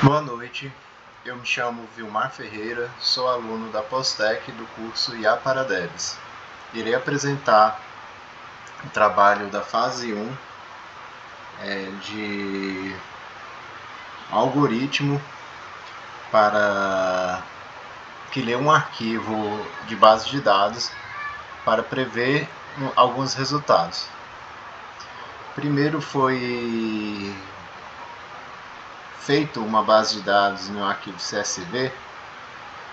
Boa noite, eu me chamo Vilmar Ferreira, sou aluno da Postec do curso IA para Devs. Irei apresentar o trabalho da fase 1 de algoritmo para que lê um arquivo de base de dados para prever alguns resultados. Primeiro foi feito uma base de dados no arquivo CSV,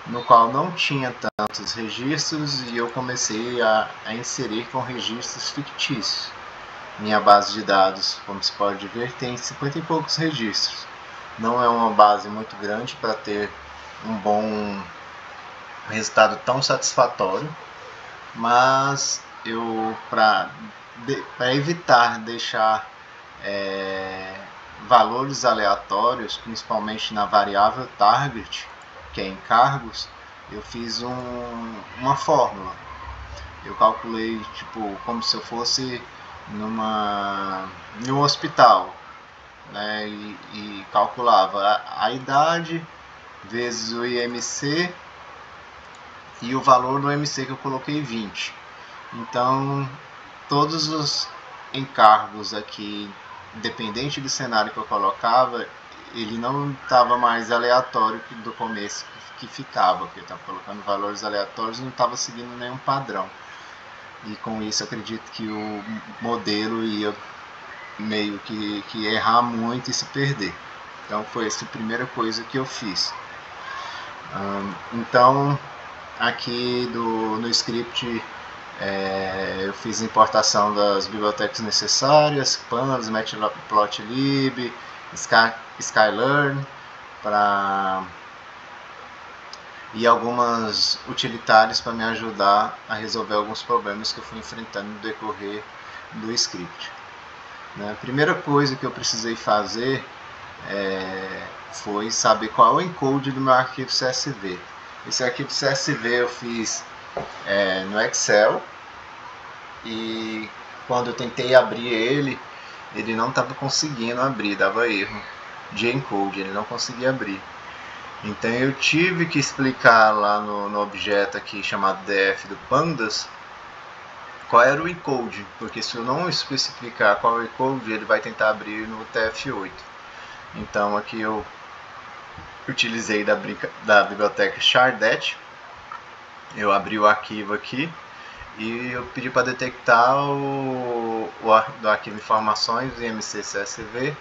no qual não tinha tantos registros, e eu comecei a inserir com registros fictícios. Minha base de dados, como se pode ver, tem 50 e poucos registros. Não é uma base muito grande para ter um bom resultado tão satisfatório, mas eu, para evitar deixar valores aleatórios, principalmente na variável target, que é encargos, eu fiz uma fórmula. Eu calculei como se eu fosse num hospital, né, e calculava a idade vezes o IMC e o valor do IMC que eu coloquei 20. Então, todos os encargos aqui, independente do cenário que eu colocava, ele não estava mais aleatório do começo que ficava, porque eu estava colocando valores aleatórios e não estava seguindo nenhum padrão. E com isso eu acredito que o modelo ia meio que errar muito e se perder. Então foi essa a primeira coisa que eu fiz. Então aqui no script eu fiz a importação das bibliotecas necessárias, Pandas, Matplotlib, Sklearn, e algumas utilitárias para me ajudar a resolver alguns problemas que eu fui enfrentando no decorrer do script. A primeira coisa que eu precisei fazer foi saber qual é o encode do meu arquivo CSV. Esse arquivo CSV eu fiz no Excel, e quando eu tentei abrir ele não estava conseguindo abrir, dava erro de encode, ele não conseguia abrir. Então eu tive que explicar lá no objeto aqui chamado df do Pandas qual era o encode, porque se eu não especificar qual é o encode, ele vai tentar abrir no TF8. Então aqui eu utilizei da biblioteca Chardet, eu abri o arquivo aqui e eu pedi para detectar do arquivo informações do IMC CSV,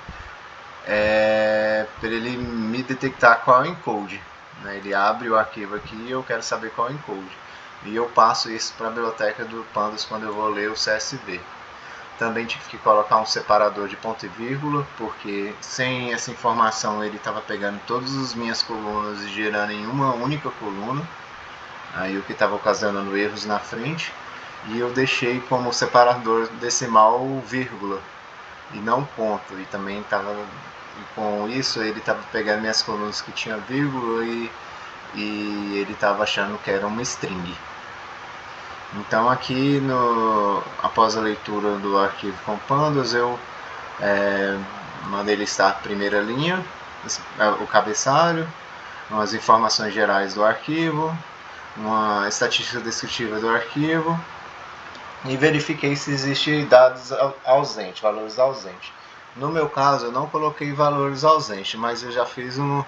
para ele me detectar qual é o encode. Ele abre o arquivo aqui e eu quero saber qual é o encode. E eu passo isso para a biblioteca do Pandas quando eu vou ler o CSV. Também tive que colocar um separador de ponto e vírgula, porque sem essa informação ele estava pegando todas as minhas colunas e gerando em uma única coluna, aí o que estava ocasionando erros na frente. E eu deixei como separador decimal vírgula e não ponto, e também estava, com isso ele estava pegando minhas colunas que tinha vírgula e ele estava achando que era uma string. Então aqui após a leitura do arquivo com Pandas, eu mandei listar a primeira linha, o cabeçalho, umas informações gerais do arquivo, uma estatística descritiva do arquivo, e verifiquei se existem dados ausentes, valores ausentes. No meu caso eu não coloquei valores ausentes, mas eu já fiz uma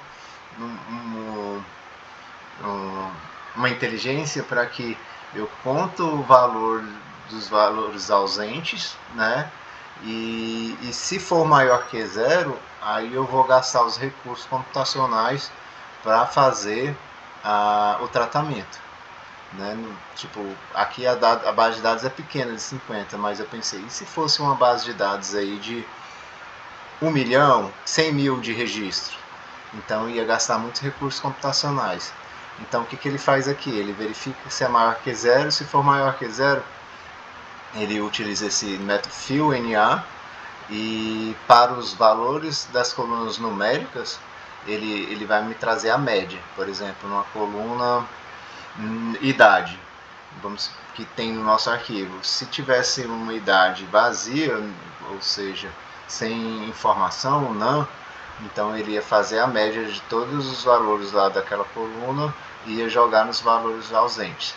inteligência para que eu conto o valor dos valores ausentes, né? E se for maior que 0, aí eu vou gastar os recursos computacionais para fazer o tratamento. Aqui a base de dados é pequena, de 50, mas eu pensei, e se fosse uma base de dados aí de 1 milhão, 100 mil de registro? Então ia gastar muitos recursos computacionais. Então o que ele faz aqui? Ele verifica se é maior que 0, se for maior que 0, ele utiliza esse método fillNA, e para os valores das colunas numéricas, ele vai me trazer a média. Por exemplo, numa coluna idade, que tem no nosso arquivo, se tivesse uma idade vazia, ou seja, sem informação, não, Então ele ia fazer a média de todos os valores lá daquela coluna e ia jogar nos valores ausentes.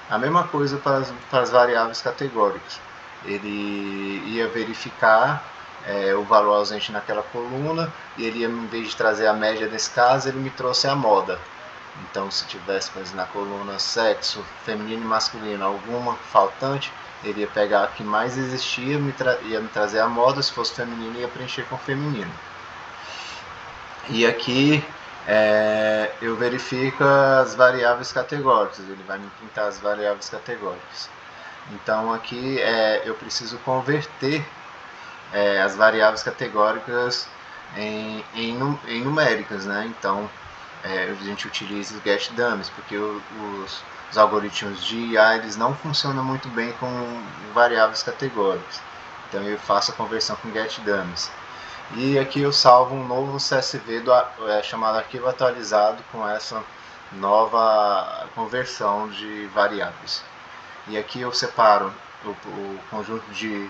A mesma coisa para as variáveis categóricas. Ele ia verificar o valor ausente naquela coluna e ele ia, em vez de trazer a média nesse caso, ele me trouxe a moda. Então, se tivesse, por exemplo, na coluna sexo, feminino e masculino, alguma faltante, ele ia pegar a que mais existia, ia me trazer a moda. Se fosse feminino, ia preencher com feminino. E aqui eu verifico as variáveis categóricas, ele vai me pintar as variáveis categóricas. Então aqui eu preciso converter as variáveis categóricas em numéricas, né? Então a gente utiliza o getDummies, porque os algoritmos de IA eles não funcionam muito bem com variáveis categóricas. Então eu faço a conversão com getDummies. E aqui eu salvo um novo CSV chamado arquivo atualizado com essa nova conversão de variáveis. E aqui eu separo o conjunto de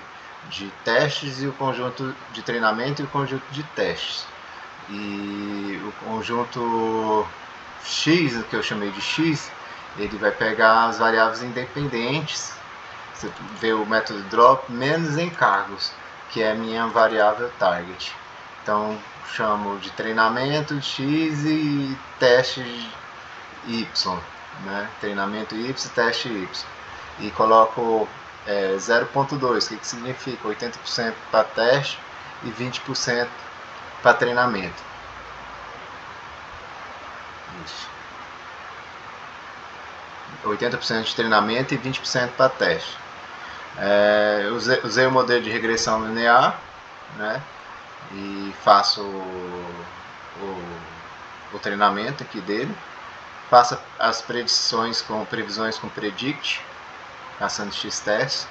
testes e o conjunto de treinamento e o conjunto de testes. E o conjunto X, que eu chamei de X, ele vai pegar as variáveis independentes. Você vê o método drop menos encargos, que é a minha variável target. Então chamo de treinamento X e teste Y, né? Treinamento Y, teste Y. E coloco 0.2, que significa 80% para teste e 20% para treinamento. Isso. 80% de treinamento e 20% para teste. Usei o modelo de regressão linear, né? E faço o treinamento aqui dele. Faço as previsões com predict, passando x-test.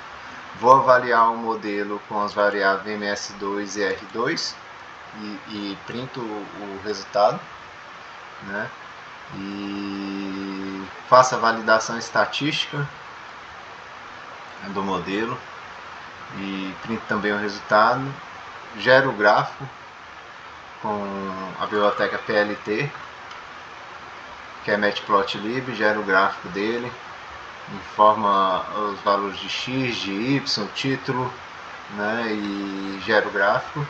Vou avaliar o modelo com as variáveis ms2 e r2 e printo o resultado, né? E faço a validação estatística do modelo e printo também o resultado. Gero o gráfico com a biblioteca PLT, que é matplotlib, gero o gráfico dele, informa os valores de x, de y, título, né, e gera o gráfico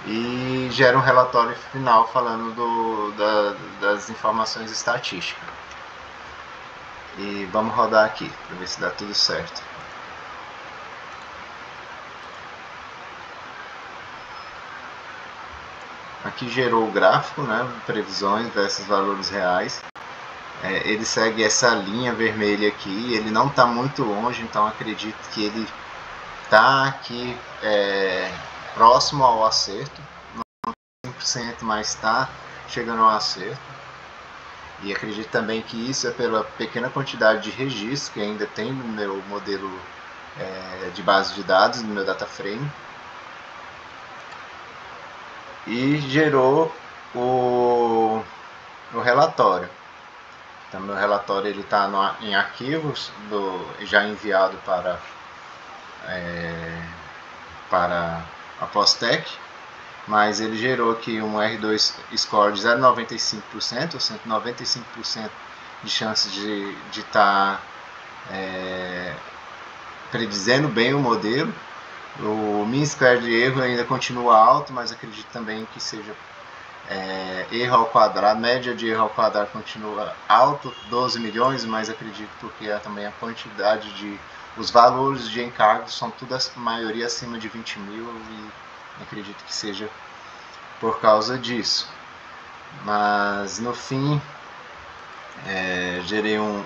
e gera um relatório final falando das informações estatísticas. E vamos rodar aqui para ver se dá tudo certo. Aqui gerou o gráfico, né, previsões versus valores reais. Ele segue essa linha vermelha aqui, ele não está muito longe, então acredito que ele está aqui próximo ao acerto, não 100%, mas está chegando ao acerto. E acredito também que isso é pela pequena quantidade de registros que ainda tem no meu modelo de base de dados, no meu data frame. E gerou o relatório. Então, meu relatório está em arquivos, já enviado para a Postec, mas ele gerou aqui um R2 score de 0,95%, ou 195% de chance de estar predizendo bem o modelo. O mean square de erro ainda continua alto, mas acredito também que seja erro ao quadrado, média de erro ao quadrado continua alto, 12 milhões, mas acredito porque também a quantidade os valores de encargos são tudo, a maioria acima de 20 mil, e acredito que seja por causa disso. Mas no fim gerei um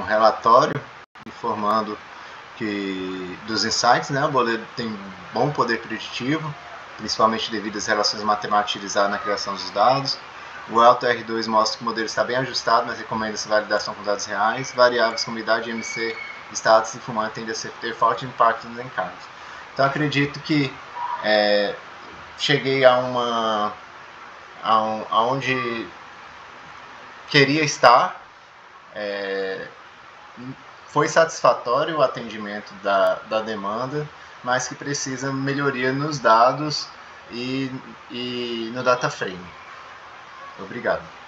relatório informando dos insights, né? O modelo tem bom poder preditivo, principalmente devido às relações matemáticas utilizadas na criação dos dados. O alto R2 mostra que o modelo está bem ajustado, mas recomenda-se validação com dados reais. Variáveis como idade, MC, status e fumante tendem a ter forte impacto nos encargos. Então acredito que cheguei aonde queria estar. Foi satisfatório o atendimento da demanda, mas que precisa melhoria nos dados e no data frame. Obrigado.